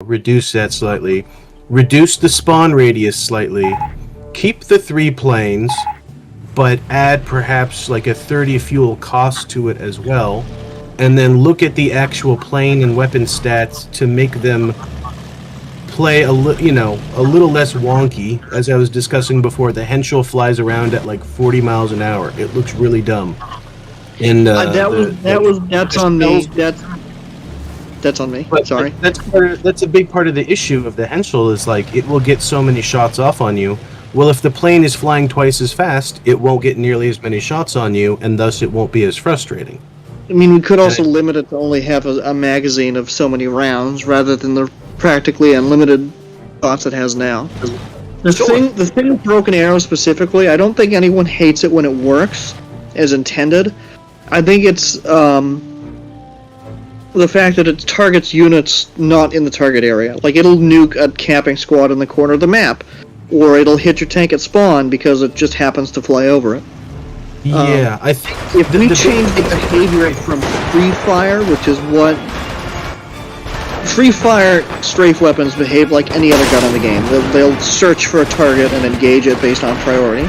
reduce that slightly, reduce the spawn radius slightly, keep the 3 planes, but add perhaps like a 30 fuel cost to it as well, and then look at the actual plane and weapon stats to make them play a little less wonky. As I was discussing before, the Henschel flies around at like 40 miles an hour. It looks really dumb. And that's on me. That's on me. Sorry. That's a big part of the issue of the Henschel is like it will get so many shots off on you. Well, if the plane is flying twice as fast, it won't get nearly as many shots on you, and thus it won't be as frustrating. I mean, we could also limit it to only have a magazine of so many rounds, rather than the practically unlimited shots it has now. The thing with Broken Arrow specifically, I don't think anyone hates it when it works as intended. I think it's the fact that it targets units not in the target area. Like, it'll nuke a camping squad in the corner of the map, or it'll hit your tank at spawn because it just happens to fly over it. Yeah, I think if we change the behavior from free fire, which is what free fire strafe weapons behave like any other gun in the game. They'll search for a target and engage it based on priority.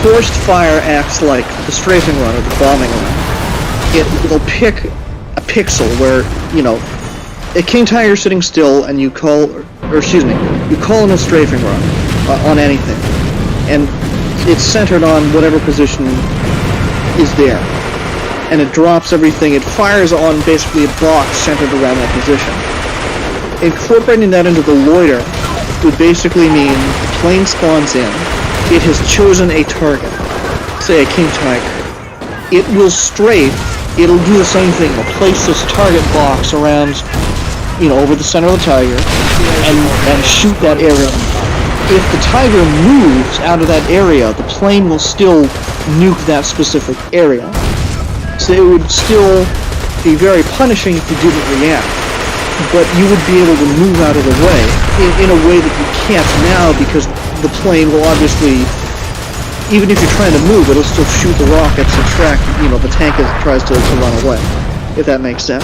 Forced fire acts like the strafing run or the bombing run. It'll pick a pixel where, a King Tiger sitting still and you call in a strafing run on anything. And it's centered on whatever position is there. And it drops everything. It fires on basically a box centered around that position. Incorporating that into the loiter would basically mean the plane spawns in. It has chosen a target, say a King Tiger. It will strafe. It'll do the same thing. It'll place this target box around, over the center of the Tiger, and shoot that area. If the Tiger moves out of that area, the plane will still nuke that specific area. So it would still be very punishing if you didn't react. But you would be able to move out of the way in a way that you can't now, because the plane will obviously, even if you're trying to move, it'll still shoot the rockets and track, the tank as it tries to run away, if that makes sense.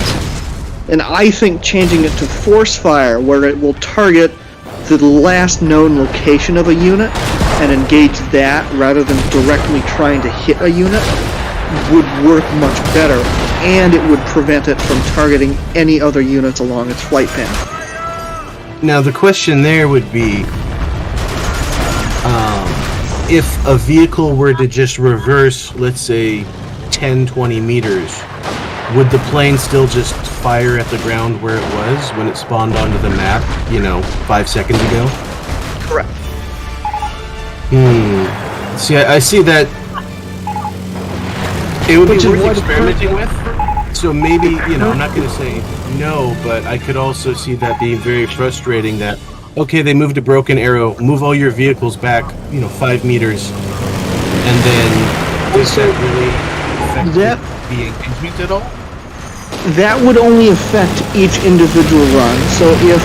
And I think changing it to force fire, where it will target the last known location of a unit and engage that rather than directly trying to hit a unit, would work much better, and it would prevent it from targeting any other units along its flight path. Now the question there would be, if a vehicle were to just reverse, let's say, 10-20 meters, would the plane still just fire at the ground where it was when it spawned onto the map, 5 seconds ago? Correct. See, I see that. It would be worth experimenting with. So maybe, I'm not going to say no, but I could also see that being very frustrating that, okay, they moved a Broken Arrow, move all your vehicles back, 5 meters, and then does that really affect the engagement at all? That would only affect each individual run. So if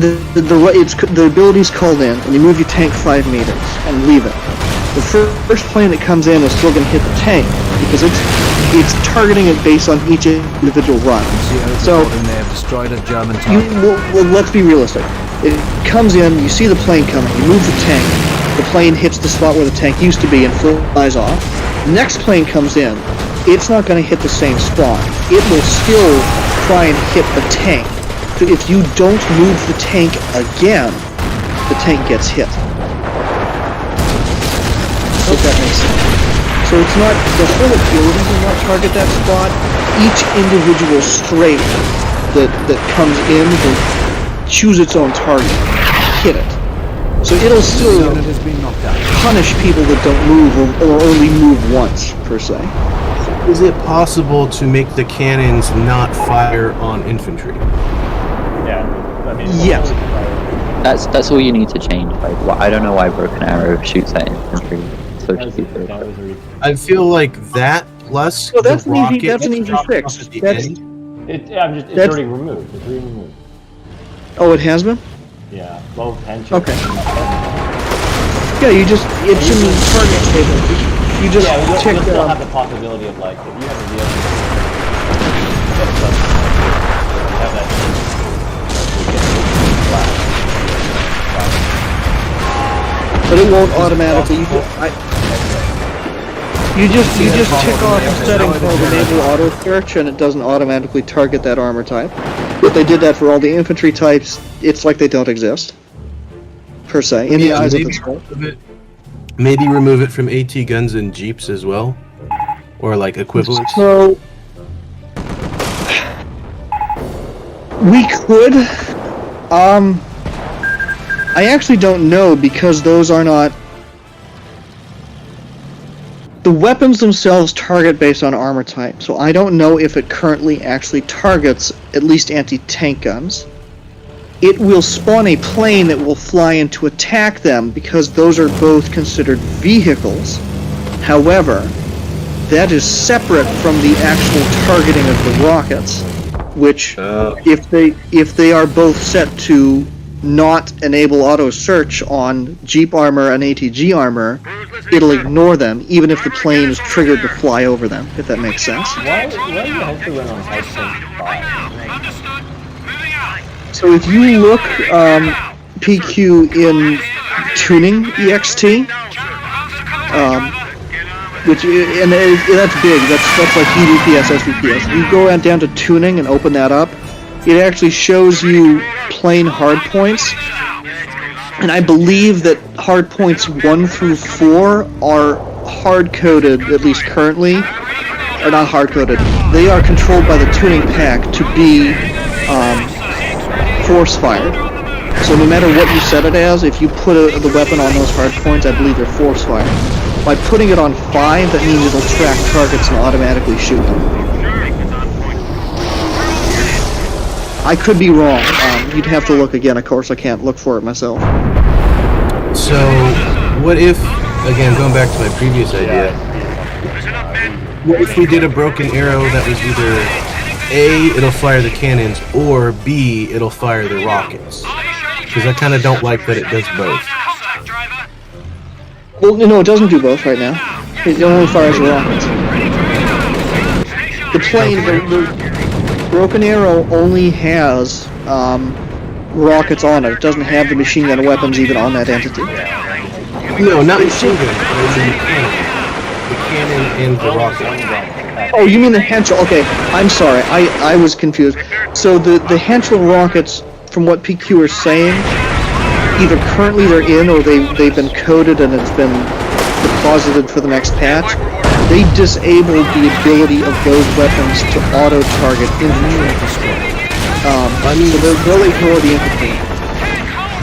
the ability's called in, and you move your tank 5 meters and leave it, the first plane that comes in is still going to hit the tank, because it's targeting it based on each individual run. So they have destroyed a German target. Well, let's be realistic. It comes in, you see the plane coming, you move the tank, the plane hits the spot where the tank used to be and flies off. The next plane comes in, it's not going to hit the same spot. It will still try and hit the tank. So if you don't move the tank again, the tank gets hit. If that makes sense. So it's not, the whole ability will not target that spot. Each individual strafe that comes in will choose its own target, hit it. So it'll still punish people that don't move or only move once, per se. Is it possible to make the cannons not fire on infantry? Yeah, yes. That's all you need to change. Like, I don't know why Broken Arrow shoots at infantry. So stupid. I feel like that plus that's the rocket. That's an easy fix. It's already removed. It's removed. Oh, it has been? Yeah, low tension. Okay. Yeah, it's in the target table. You just check you'll still have the possibility of, like, if you have a vehicle, you have that but it won't automatically. You just tick off a setting called Enable Auto Search, and it doesn't automatically target that armor type. If they did that for all the infantry types, it's like they don't exist, per se, in the eyes of the scroll. Maybe remove it from AT guns and jeeps as well, or like equivalents. So we could. I actually don't know because those are not. The weapons themselves target based on armor type, so I don't know if it currently actually targets at least anti-tank guns. It will spawn a plane that will fly in to attack them because those are both considered vehicles. However, that is separate from the actual targeting of the rockets, which if they are both set to not enable auto search on Jeep armor and ATG armor, it'll ignore them, even if the plane is triggered to fly over them, if that makes sense. Why do you have to run on Type 5? So if you look PQ in tuning EXT, which and that's big. That's like UDPS, SVPS. If you go down to tuning and open that up, it actually shows you plane hardpoints, and I believe that hardpoints 1 through 4 are hard-coded, at least currently, or not hard-coded. They are controlled by the tuning pack to be force-fired. So no matter what you set it as, if you put the weapon on those hardpoints, I believe they're force-fired. By putting it on 5, that means it'll track targets and automatically shoot them. I could be wrong. You'd have to look again. Of course, I can't look for it myself. So, what if, again, going back to my previous idea, what if we did a broken arrow that was either A, it'll fire the cannons, or B, it'll fire the rockets? Because I kind of don't like that it does both. Well, no, it doesn't do both right now. It only fires the rockets. The plane, the Broken Arrow only has rockets on it. It doesn't have the machine gun weapons even on that entity. No, not machine gun. The cannon and the rocket. Oh, you mean the Henschel? Okay, I'm sorry. I was confused. So the Henschel rockets, from what PQ are saying, either currently they're in or they've been coded and it's been deposited for the next patch. They disabled the ability of those weapons to auto-target infantry. So they'll ignore the infantry.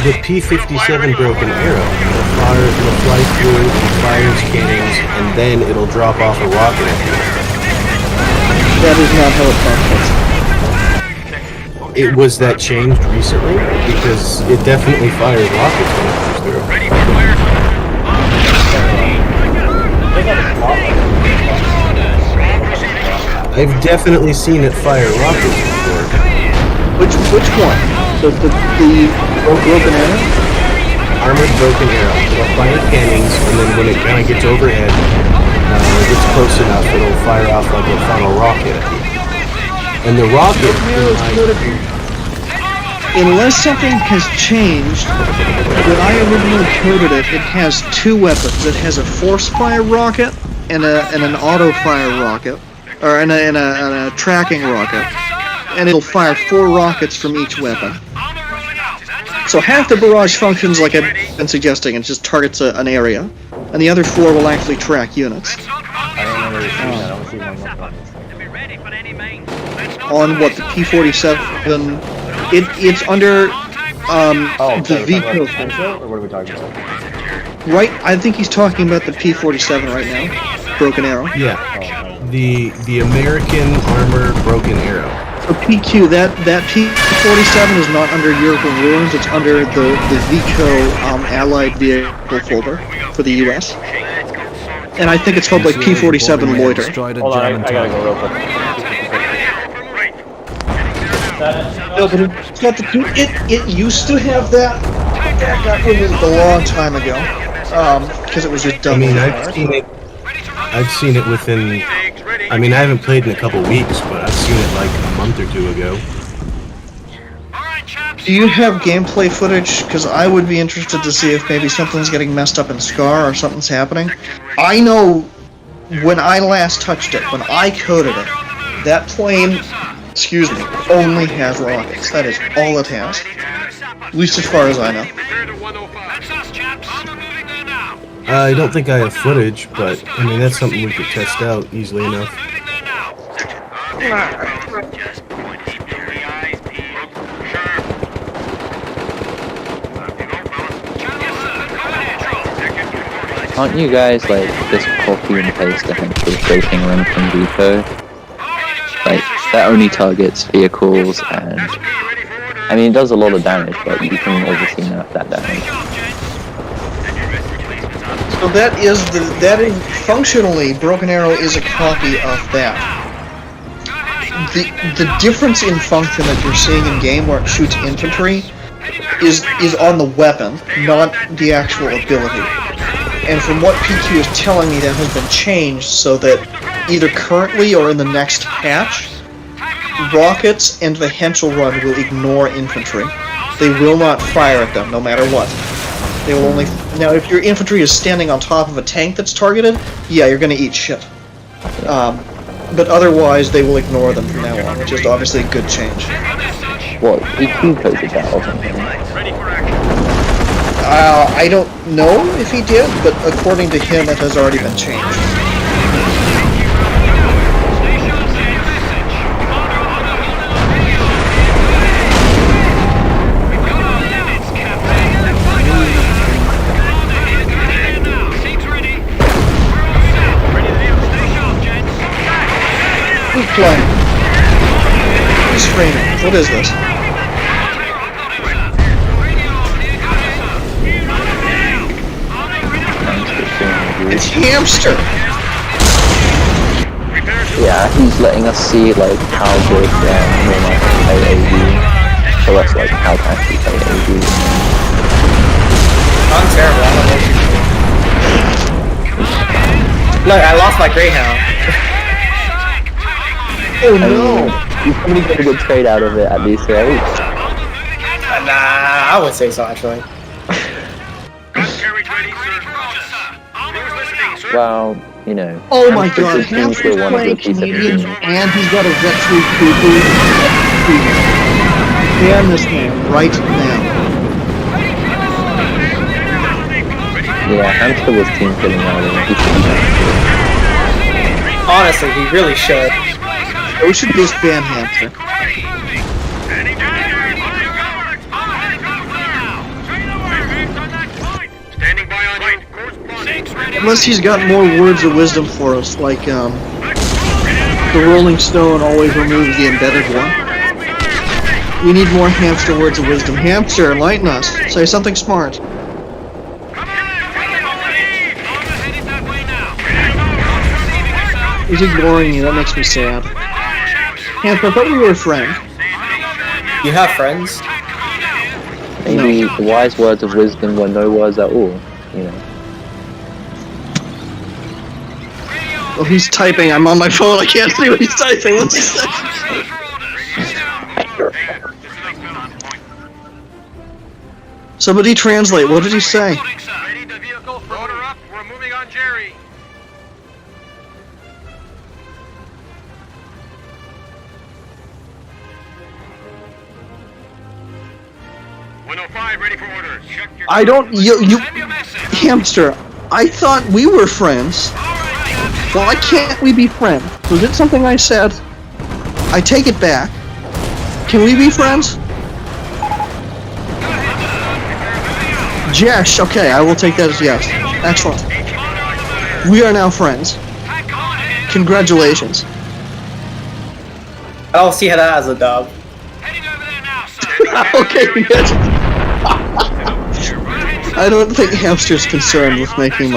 The P-57 Broken Arrow will fly through and fires cannons, and then it'll drop off a rocket at you. That is not how it functions. Was that changed recently? Because it definitely fires rockets when it comes through. I've definitely seen it fire rockets before. Which one? The broken arrow? Armored broken arrow. It'll fire cannons, and then when it kind of gets overhead, it gets close enough, it'll fire off like a funnel rocket. And the rocket, unless something has changed, when I originally coded it, it has 2 weapons. It has a force fire rocket and an auto fire rocket, or and a tracking rocket, and it'll fire 4 rockets from each weapon. So half the barrage functions like I've been suggesting, and just targets an area, and the other 4 will actually track units. On what, the P-47? It's under the VCO. Or what are we talking about? Right, I think he's talking about the P-47 right now. Broken Arrow. Yeah. The American Armor Broken Arrow. So PQ, that P-47 is not under European Ruins, it's under the VCO Allied Vehicle folder for the US. And I think it's called like P-47 Loiter. Destroyed a Hold on, German I gotta tank. go real quick. No, but it's got it used to have that. That got removed a long time ago. Because it was just dumb. I mean, I've seen it within. I mean, I haven't played in a couple weeks, but I've seen it like a month or 2 ago. Do you have gameplay footage? Because I would be interested to see if maybe something's getting messed up in Scar or something's happening. I know when I last touched it, when I coded it, that plane, excuse me, only has rockets. That is all it has. At least as far as I know. I don't think I have footage, but I mean that's something we could test out easily enough. Aren't you guys like just copy and paste the henchman scraping run from Depot? Like, that only targets vehicles and... I mean, it does a lot of damage, but you can obviously nerf that damage. So that is functionally, Broken Arrow is a copy of that. The difference in function that you're seeing in game where it shoots infantry is on the weapon, not the actual ability. And from what PQ is telling me, that has been changed so that either currently or in the next patch, rockets and the Henschel run will ignore infantry. They will not fire at them, no matter what. They will only... Now, if your infantry is standing on top of a tank that's targeted, yeah, you're gonna eat shit. But otherwise, they will ignore them from now on, which is obviously a good change. What, PQ coded that or something? I don't know if he did, but according to him, it has already been changed. Who's playing? Who's streaming? What is this? It's Hamster! Yeah, he's letting us see like how good normal play AD. So that's like how to actually play AD. I'm terrible, I don't know what you do. Look, I lost my Greyhound. Oh no! You probably get a good trade out of it at least, right? Nah, I would say so actually. Well, you know. Oh my god, Hamster's Hamster's one of playing the piece of Canadians opinion. and he's got a Vetri Cuckoo. Ban this man right now. Yeah, Hamster was team killing earlier. He should be back. Honestly, he really should. We should just ban Hamster. Unless he's got more words of wisdom for us, like, the Rolling Stone always removes the embedded one. We need more Hamster words of wisdom. Hamster, enlighten us. Say something smart. He's ignoring you, that makes me sad. Hamster, I thought we were a friend. You have friends? Maybe the wise words of wisdom were no words at all, you know. Oh, he's typing. I'm on my phone. I can't see what he's typing. What's he saying? Somebody translate. What did he say? Ready the vehicle for order up. We're moving on Jerry. Ready for orders. Check your I don't. You. Send your message. Hamster. I thought we were friends. Why can't we be friends? Was it something I said? I take it back. Can we be friends? Yes, okay, I will take that as yes. Excellent. We are now friends. Congratulations. I don't see that as a dub. Heading over there now, sir. Okay, yes. I don't think Hamster's concerned with making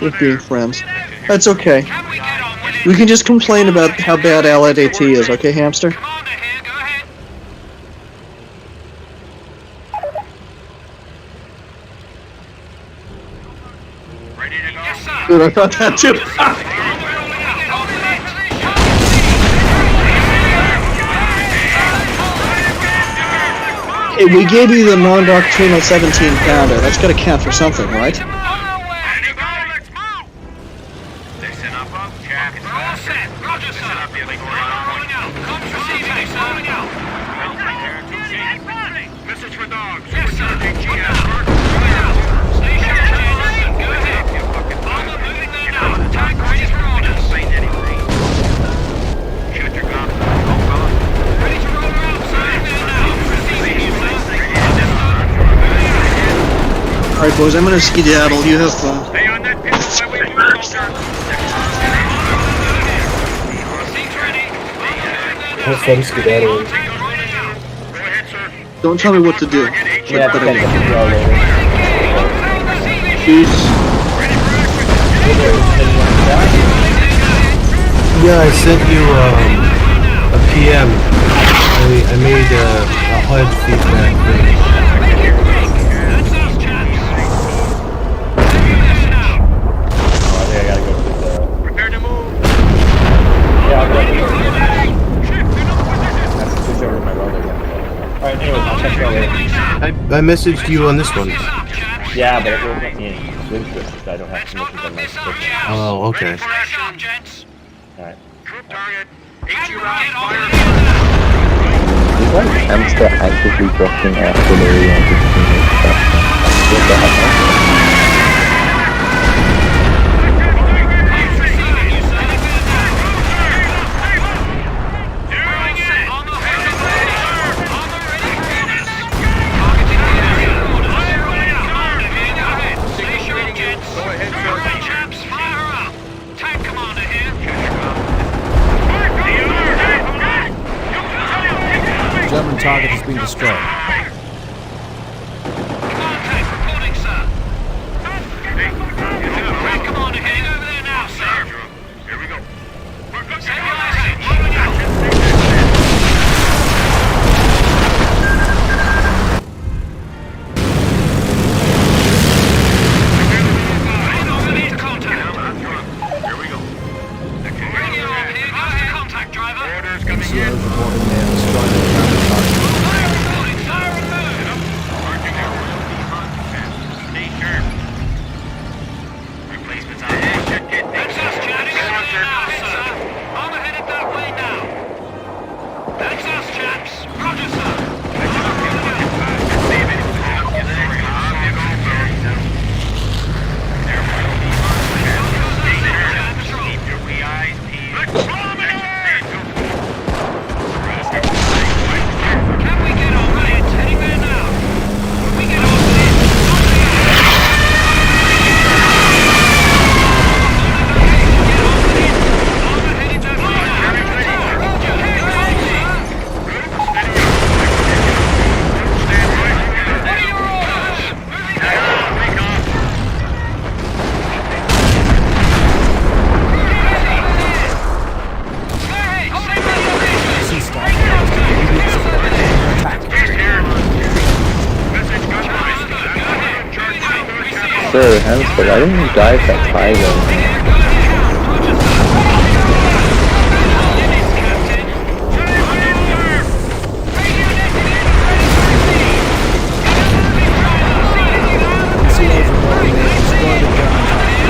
with being friends. That's okay. Can we get on with it? We can just complain about how bad Allied AT is, okay, Hamster? Commander here, go ahead. Ready to go? Yes, sir. Good, I thought that too. Hey, we gave you the non-doctrinal 17 pounder. That's got to count for something, right? Listen up, chaps. We're all set. Roger, sir. Listen up, the other rolling out. Comms receiving. Rolling out. Message for dogs. Yes, sir. Station Jameson, go ahead. Armor moving there now. Tank ready for orders. Shoot your gun. Ready to roll out, sir. There now. Receiving you, sir. Alright, boys, I'm gonna skedaddle. You have fun. Stay on that pistol while we do it, soldier. Seats ready. Have fun skedaddling. Go ahead, sir. Don't tell me what to do. Yeah, But depends anyway. on the draw later. Peace. Yeah, I sent you a PM. I made a HUD feedback thing. That's us, chaps. Oh, I think I gotta go to the... Prepare to move. Yeah, I'll go to the... That's the switch over to my roller again. Alright, anyways, I'll check you out later. I messaged you on this one. Yeah, but it won't let me in swim switch, so I don't have permissions on my switch. Oh, okay. For action, gents. Alright. Troop target. HE round fire. Is that hamster actively dropping artillery on the team stuff? What the heck? Doing it. Armor ready for orders. Armor ready for orders. Targeting the area. Commander, here, go ahead. Stay sharp, gents. Go ahead, sir. Chaps, fire her up. Tank commander here. German target has been destroyed. Command tank reporting, sir. Red commander heading over there now, sir. Here we go. Send your eyes out. Rolling out. Main over into contact. Here we go. Radio on here. Go ahead. Contact, driver. Orders coming in. Reporting they have destroyed a German target. Fire reporting. Fire removed. Stay sharp. Replacements on That's us, Chad. It's over there now, sir. Armor headed that way now. That's us, chaps. Roger, sir. Keep your wee eyes peeled. Can we get on there? It's heading there now. When we get on there, armor headed that way now. Roger, what are your orders? Moving on. Hey, stay ready, Rangers. Break it up, Sir, hamster, why didn't you dive that tiger? COs reporting they have destroyed a German target.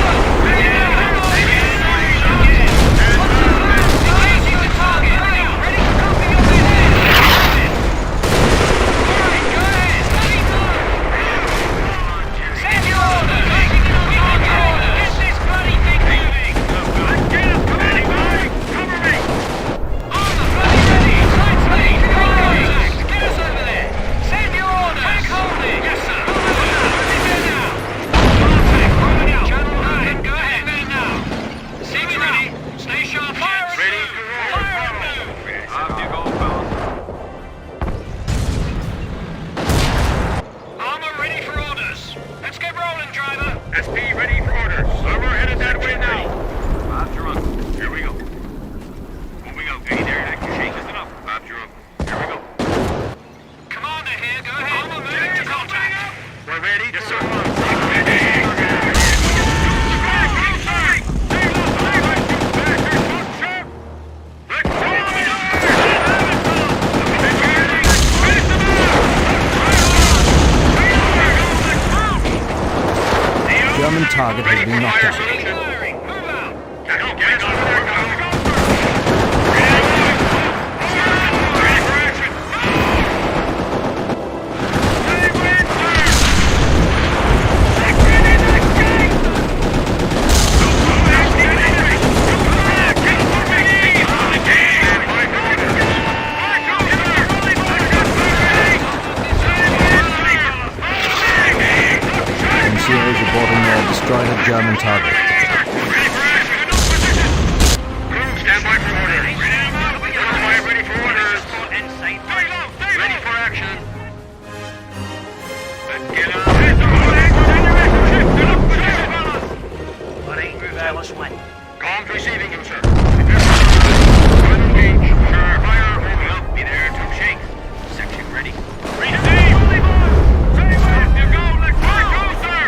Stay sharp, gents. Ready to roll. Off you go, fellas. Armor ready for orders. Let's get rolling, driver. SP ready for orders. Armor headed that way now. Bob, you're on. Here we go. Moving out. Hey there, that can shake. Listen up. Bob, you're on. Here we go. Commander here, go ahead. Armor moving to contact. We're ready. Yes, sir. German target has been knocked out. Firing! Move out! Get over there, go! Ready for action! NCOs reporting they have destroyed a German target. Stand by for orders. Ready for orders. Ready for action. Let's get on. Comms receiving him, sir. Engage. Sure, fire. Over. Be there to shake. Section ready. Receive. Say where you go. Let's go, sir.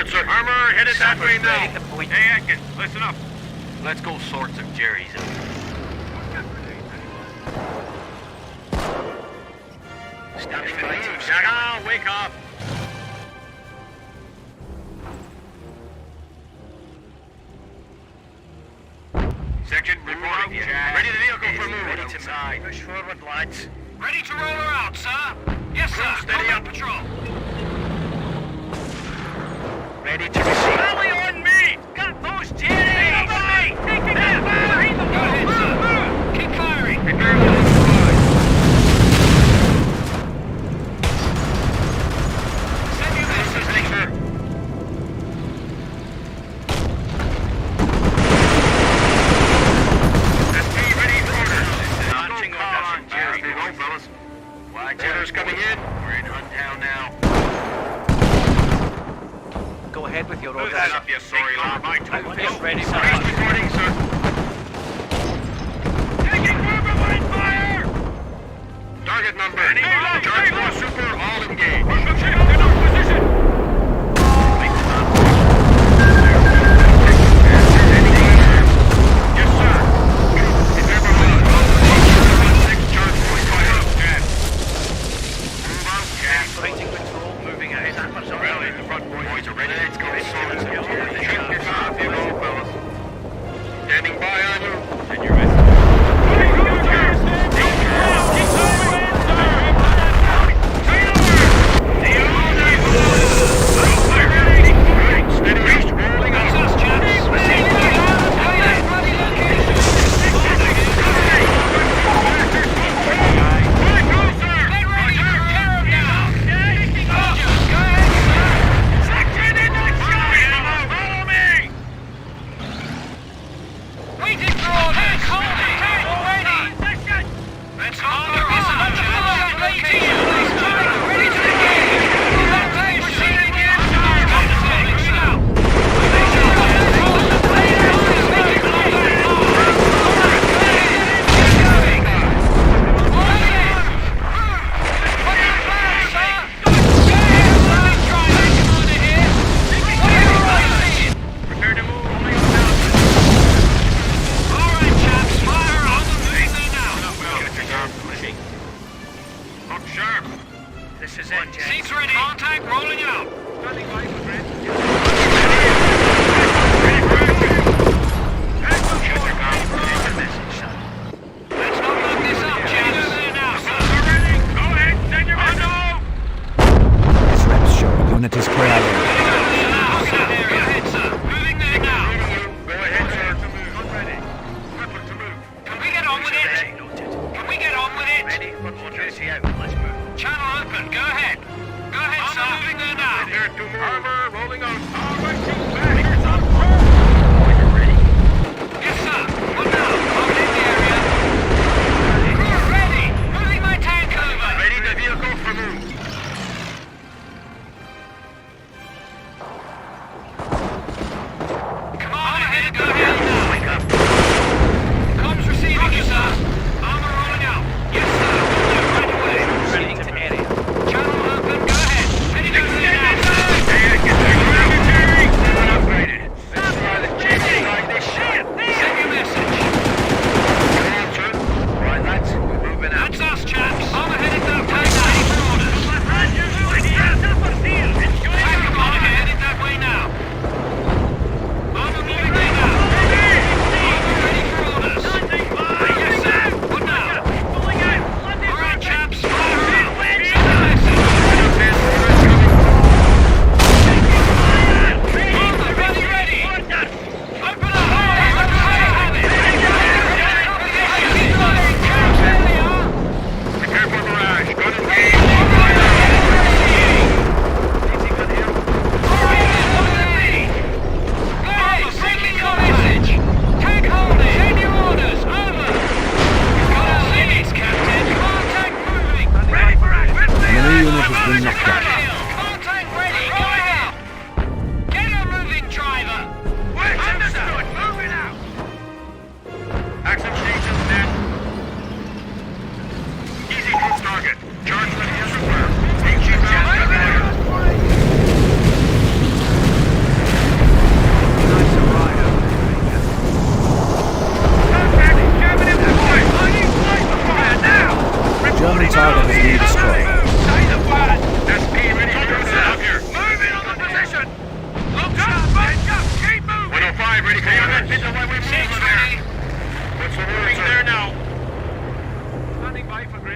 Sir. Armor headed that way now. Hey, Atkins, listen up. Let's go sort some Jerry's out. Now, wake up. Section reporting. Ready the vehicle for move. Ready to side. Push forward, lads. Ready to roll her out, sir? Yes, sir. Steady up. Patrol. Ready to receive. Rally on me! Got those Jerry's! Taking that fire! Go ahead, sir. Keep firing. Prepare the squad. Send you this. Sir. SP ready for orders. Launching on Jerry. There you go, fellas. Orders coming in. We're in Hunttown now. Go ahead with your Move orders. that up, you sorry lad. Outfit ready, sir. Police reporting, sir. Taking line fire! Target number. Charge 4 Super, all engaged. Position. Yes, sir. Prepare for launch. 6 charge 45 out. 10. Move out, Jack. Fighting patrol moving ahead. Rally, the front boys are ready. Let's go. Check your top, you go, fellas. Standing by on you. And you're ready. Seats ready. Contact rolling out. Let's not lock this up, gents. Now, sir. Go ahead, send your men. This reps show unit is clear. Go ahead, sir. Moving there now. Go ahead, sir. To move. Ready. Weapon to move. Can we get on with it? Can we get on with it? Ready. Put orders here. Let's move. Channel open. Go ahead. Go ahead, sir. Moving there now. Prepare to move. Armor rolling out. All right, you back. Yes, sir. What now? Hold in the area. Crew ready. Moving my tank over. Ready the vehicle for move. Come on ahead. Go ahead now. Comms receiving you, sir. Armor rolling out. Yes, sir. Right away. Proceeding to area. Channel open. Go ahead. Ready to move now. Hey, get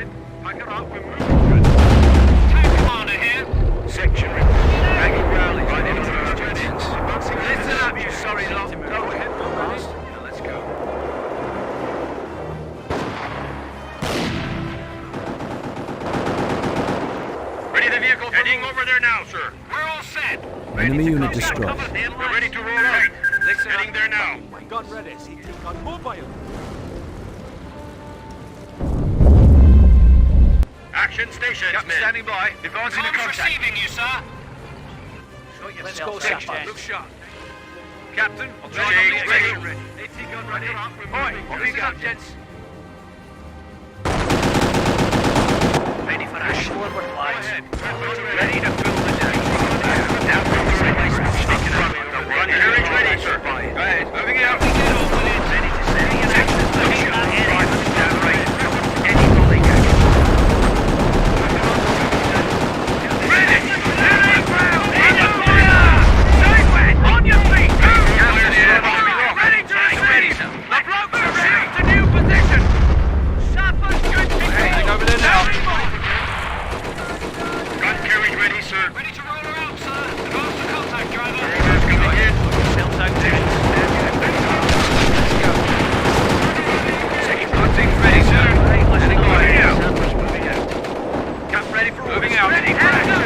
ahead. Pack it up. We're moving. Tank commander here. Section Maggie Rowley. Right into those jets. Listen up, you sorry lot. Go ahead. Yeah, let's go. Ready the vehicle. Heading over there now, sir. We're all set. Enemy unit destroyed. We're ready to roll out. Heading there now. Gun ready. Gun mobile. Action stations, Captain men. standing by. Advancing to Comms contact. receiving you, sir. Let's go, Sapper. Look sharp. Captain, Ready, ready. ready. AT gun ready. Oi, off you go, gents. Ready for action. Forward Go lines. ahead. Ready to fill the day. Now, sneaking up. Run carriage ready, sir. Go ahead. Moving out. Ready to say an action. Look sharp. Down right. Any rolling action. Ready. On your feet. Ready to receive. The blokes are ready to new position. Sapper's good to go. Over there now. Gun carriage ready, sir. Ready to roll her out, sir. Advance to contact, driver. Orders coming in. Contact there. Let's go. Second contact ready, sir. Letting go. Sapper's moving out. Cap ready for moving out. Ready for action.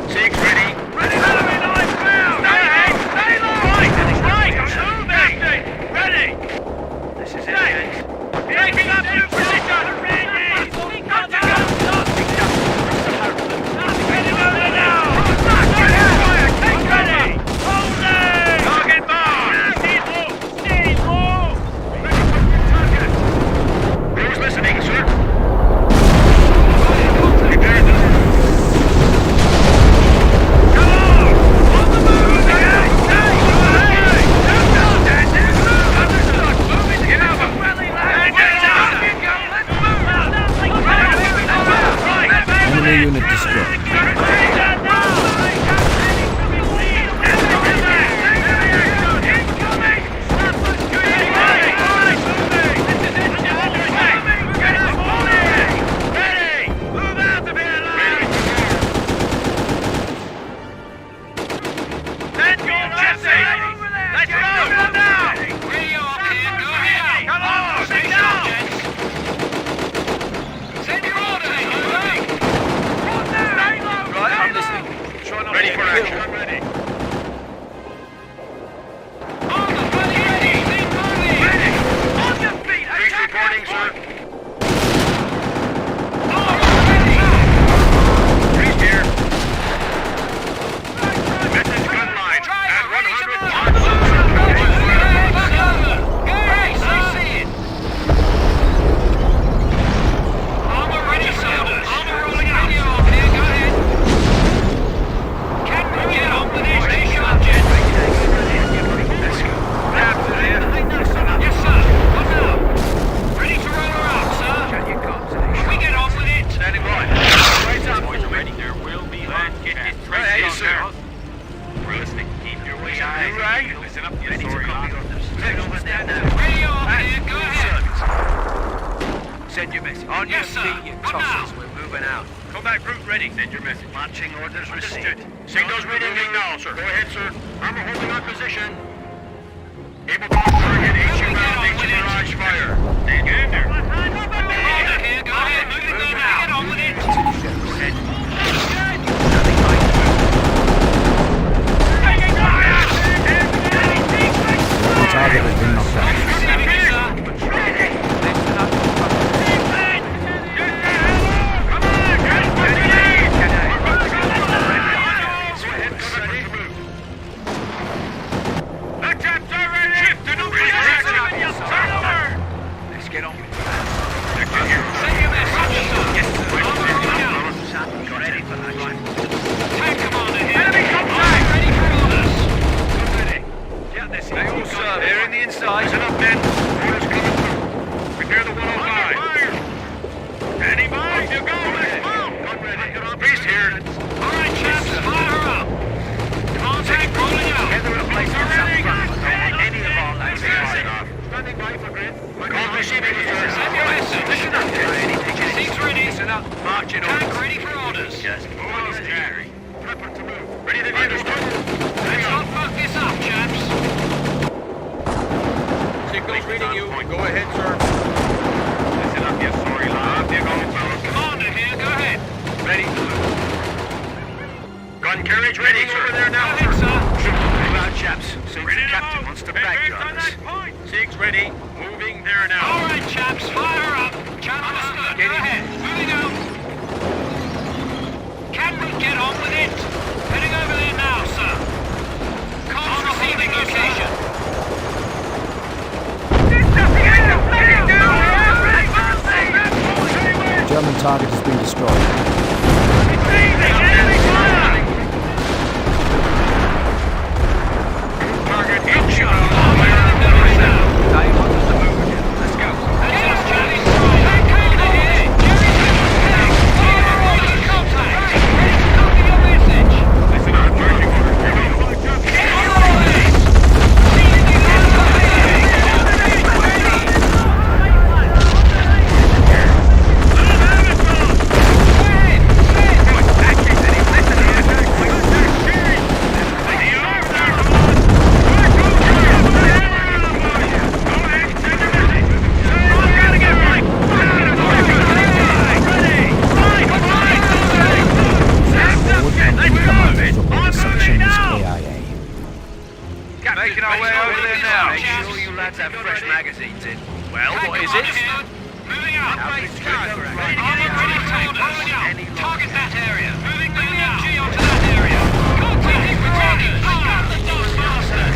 Six ready. Ready. Enemy knife down. Stay low. Right. Moving. Ready. This is it, gents. Taking up new position. Ready. Got to go. Ready over now. Take ready. Holding. Target mark. Steve, move. Who's listening, sir? Prepare them. Come on. On the move. Understood. Moving to cover. Enemy unit destroyed. Let's go now! Radio up here. Go ahead. Come on, sit down! Send your orders. Moving. Right, I'm listening. Try not Ready to for get action. killed. Ready. Orders ready. Keep moving. On your feet! Police reporting, sir. Police here. Message gun line. At 100. Back over. Guys, I see it. Armor ready, sir. Armor rolling out. Radio up here. Go ahead. Captain, get on with this. Station up, jet. Let's go. Captain here. Yes, sir. What now? Ready to roll her out, sir. Shut your comms and We get on with it. standing by. Wait up. Ready. There will be land get Hey, distressed. sir. We're listening. Keep your way Right. right. Listen up, you Ready to sorry copy lot. orders. Take over there now. Radio up here. Go ahead. Send your message. On your Yes, sir. feet, you What now? tossers. We're moving out. Combat group ready. Send your message. Marching orders received. Signals reading now, sir. Go ahead, sir. Armor holding on position. Able to target HU bound barrage fire. Stand in there. Order here. Go ahead. Moving there now. Get on with it. Target has been knocked out. Receiving you, sir. Let's get on with it. Send your message, sir. Armor rolling out. Ready for action. Tank commander here. Ready for orders. Get this. They all serve here in the inside. Listen up, men. Orders coming through. Prepare the 105. Standing by. You go. Let's move. Gun ready. Priest here. All right, chaps. Fire her up. Contact rolling out. Heather replacements up Ready. front. Don't want any of our lads inside. Standing by for grid. Call receiving, sir. Send your message. you. Go ahead, sir. Listen up, yes, sorry, lad. Off you go, fellas. Commander here, go ahead. Ready. Gun carriage ready, sir. Over there now, Go ahead, sir. Move out, chaps. Seems the captain wants to back you on this. Six ready. Moving there now. All right, chaps, fire up. Chap understood. Go ahead. Moving out. Can we get on with it? Heading over there now, sir. Comms receiving location. German target has been destroyed. Target hit you. Let's go. Listen up, marching making our way over there now. Make sure you lads have fresh magazines in. Well, what is it? Moving out. Target that area. Moving MG onto that area. Contact returning. The dog bastard.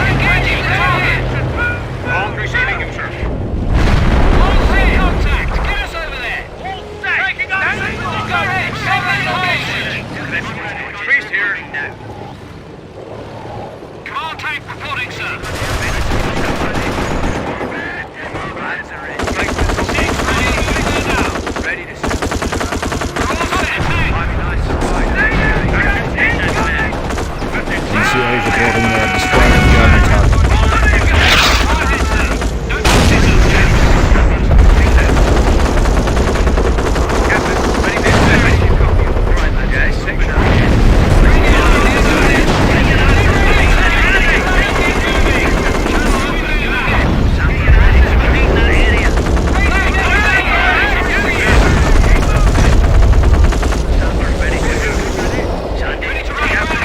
Engaging target. All receiving him, sir. All set. Contact. Get us over there. All set. Breaking up. Go ahead. Send that location. Priest here. Command tank reporting, sir. Ready to NCOs reporting they have destroyed a German target.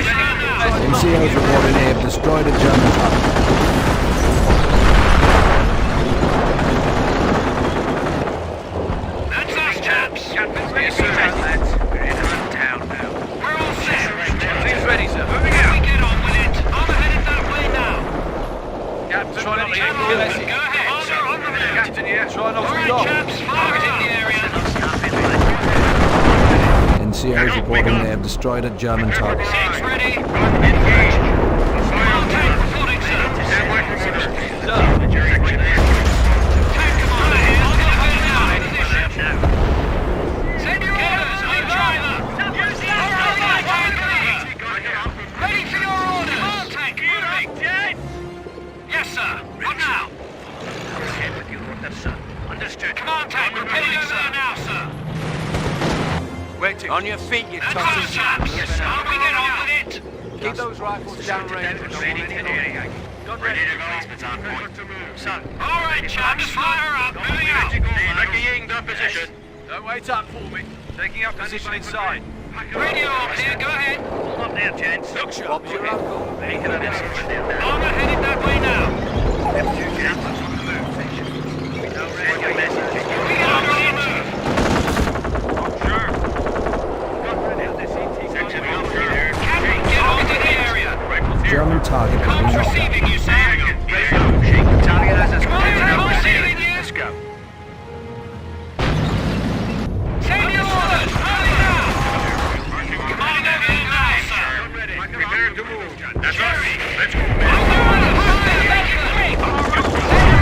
NCOs reporting they have destroyed a German target. That's us, chaps. Yes, sir. We're in on town now. We're all set. Please ready, sir. Moving Can we out. get on with it? I'm headed that way now. Captain, try not to Channel, kill go us. ahead, sir, on the move. Captain here. Try not All to right, stop. chaps, targeting the area. NCOs reporting they have destroyed a German target. Six ready. Engage. Command tank reporting, sir. Stand by for orders. Tank commander here. On the way now. In position. Send your orders, I'm driver. Ready for your orders. Command tank moving. Yes, sir. What now? Understood. Command tank reporting over there now, sir. Waiting. On your feet, you That's us, chaps. How we get on with it? Keep those rifles downrange. Ready to go. Replacements on point. Son. All right, chaps, fire up. Moving out. Mackeying the position. Don't wait up for me. Taking up position inside. Radio up here, go ahead. Hold up there, gents. Look sharp. Bob's your uncle. Making a message. Armor headed that way now. We are on the move. Sure. Can we get onto the area? German target has been Comms knocked out. receiving you, sir. Target has us. Command tank receiving you. Let's go. Send your orders. Hurry now. Command over here now, sir. Prepare to move. That's right. Let's go. On your orders. Send your orders.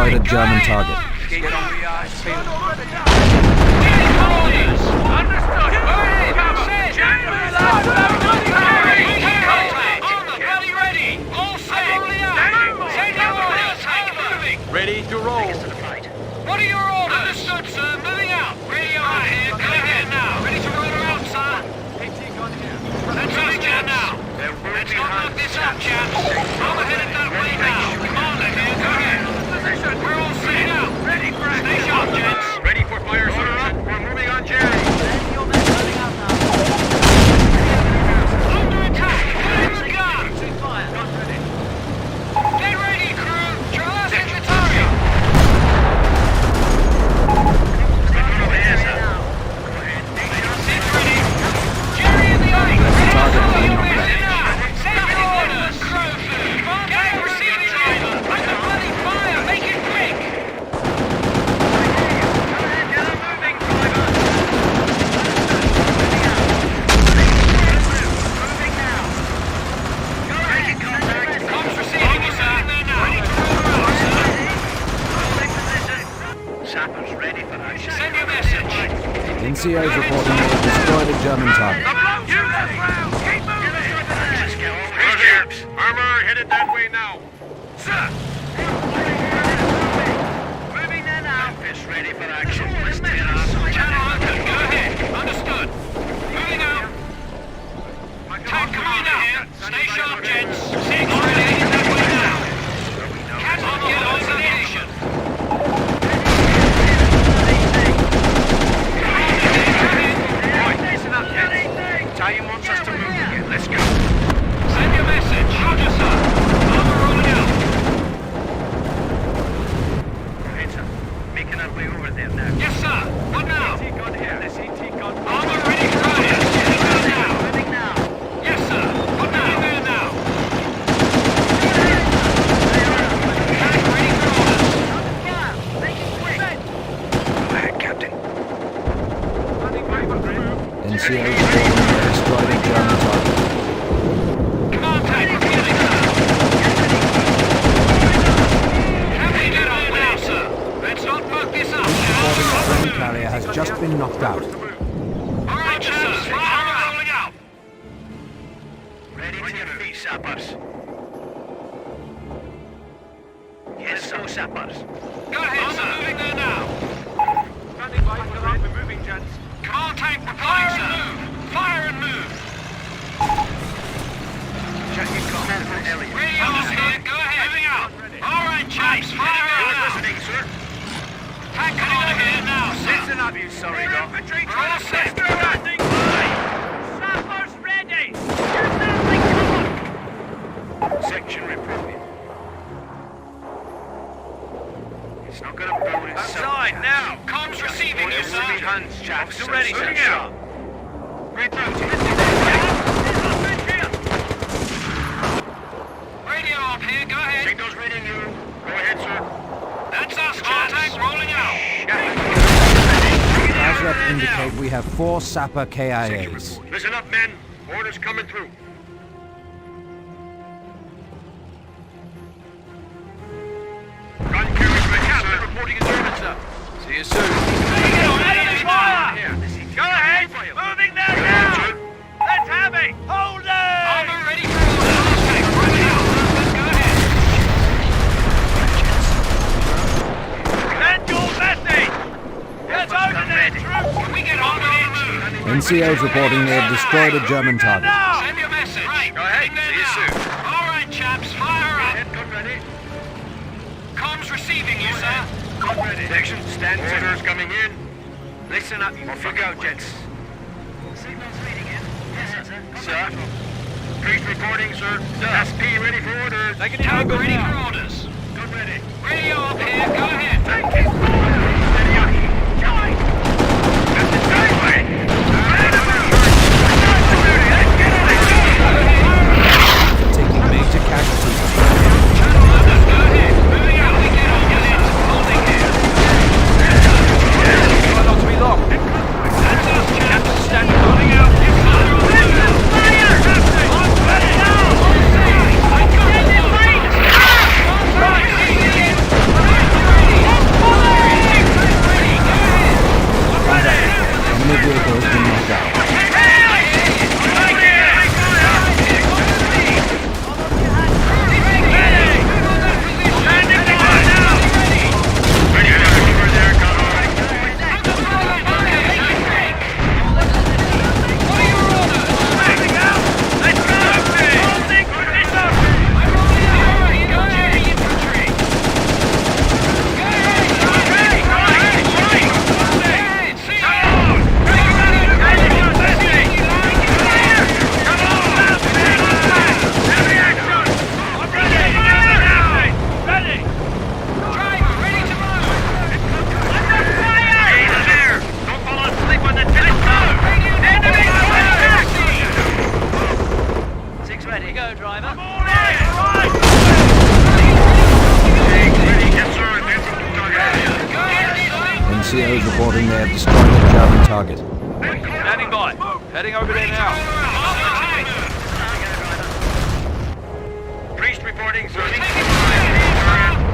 destroyed a German target. Get on the eyes. Orders. Understood. Ready. All set. Send your orders. Moving. Ready to roll. What are your orders? Understood, sir. Moving out. Radio out here. Go ahead now. Ready to roll her out, sir. Let's us, Jan, now. Let's not knock this up, chaps. I'm headed that way now. Commander here. Go ahead. We're all set out. Ready for action. Stay sharp, gents. Ready for fire, sir. We're moving on Jerry. Under attack. Fire the gun. Get ready, crew. Traversing the target. Sit ready. Jerry in the ice. Target has been knocked out. Send your orders. Crow food. Get receiving driver. Run the bloody fire. Make it quick. Comms receiving you, sir. There now. Sappers ready for action. Send your message. NCO's reporting they have destroyed a German target. We're here. Armor headed that way now. Sir! Moving there now. Memphis ready for action. Channel open. Go ahead. Understood. Moving out. Tank commander here. Stay sharp, gents. Six ready. That way now. Cannot get on station. Battalion wants us to move again. Let's go. Send your message. Roger, sir. Armor rolling out. Right, sir. Making our way over there now. Yes, sir. What now? CT gun here. The CT gun. Armor ready for fire. Sending out now. Moving now. Yes, sir. What now? There now. Tank ready for orders. Make it quick. Go ahead, Captain. NCO's reporting they have destroyed a German target. Command tank repeating, sir. Can we get on now, sir? Let's not fuck this up, Reporting shall a friendly carrier has just been knocked out. All right, chaps. Armor rolling out. Ready to your feet, sappers. Yes, so sappers. Go ahead, sir. Moving there now. Standing by for the we're moving, gents. Command tank reporting, sir. Fire and move. Check your command for Elliot. Radio's here. Go ahead. Moving out. All right, chaps. Fire out now. Listening, sir. Tank commander here now, sir. Listen up, you sorry dog. We're all set. Sappers ready. Section reporting. It's not gonna build itself. Outside now. Comms receiving you, sir. Hands, chaps. Officer ready, Moving sir. out. Radio up here. Go ahead. Signals reading you. Go ahead, sir. That's us, chaps. Tank rolling out. As rep indicate, we have 4 Sapper KIAs. Listen up, men. Orders coming through. Gun carriage ready, sir. Reporting in German, sir. See you soon. Go ahead. Moving there now. Let's have it. Hold it. Armor ready for orders. Tank rolling out. Go ahead. Send your message. Get over there, troops. Can we get on with it? NCO's reporting they have destroyed a German target. Send your message. Right. Go ahead. Heading there See you now. soon. All right, chaps. Fire up. Head gun ready. Comms receiving you, sir. Gun ready. Section stand. Orders coming in. Listen up, you. Off you go, gents. Signals reading in. Yes, sir. Sir. Priest reporting, sir. SP ready for orders. Tank ready for orders. Gun ready. Radio up here. Go ahead. Steady up. That's the skyway. Taking major casualties. Channel others. Go ahead. Moving out. We get on your list. Holding here. Try not to be locked. That's us, chaps. Stand rolling out. Fire on the move. Fire! On ready now. Right. driver. NCO's reporting they have destroyed a German target. Standing by. Heading over there now. Priest reporting, sir. Heading over there now.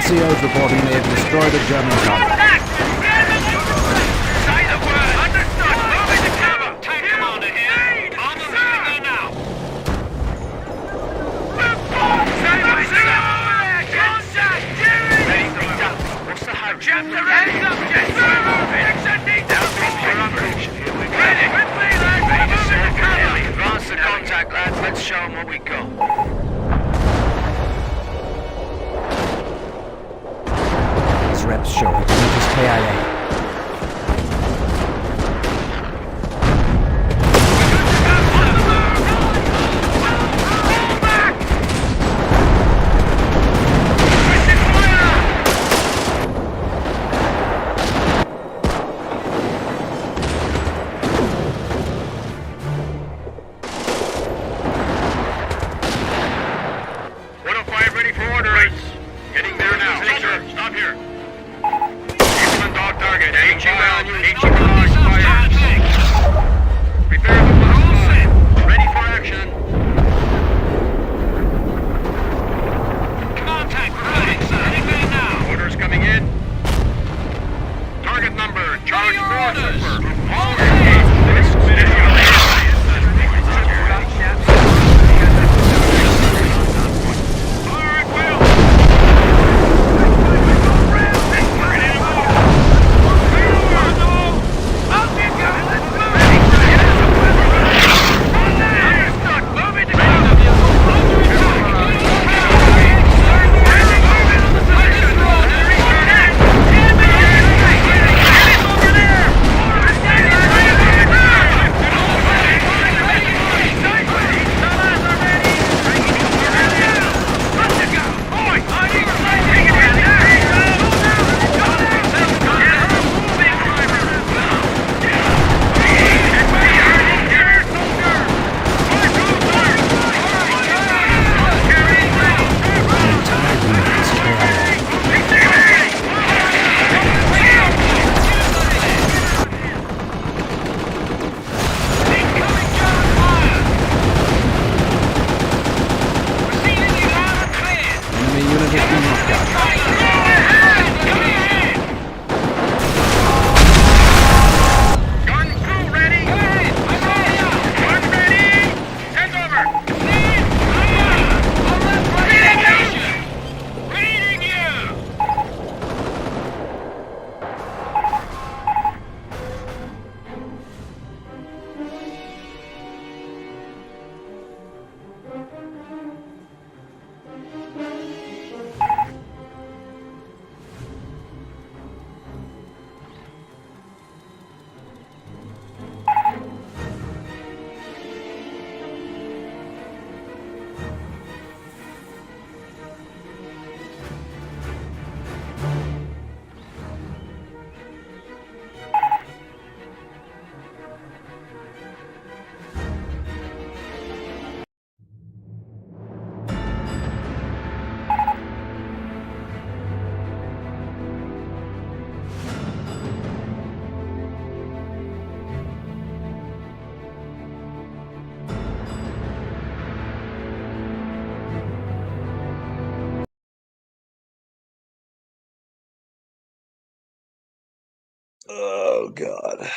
NCO's reporting they have destroyed a German target. Say the word! Understood! Move into cover! Tank commander here. Armor moving there now. What's the hope? Chapter ready! Extending down ready! Move into cover! Advance the contact, lads. Let's show them what we got. reps show he didn't just KIA. Ready for orders. Getting there now. Sir, stop here. Eastman dog target. HEL large fire. Prepare the blast. Ready for action. Contact reporting, sir. Anything now? Orders coming in. Target number. Charge Your 4. orders. Super. All set. Oh God.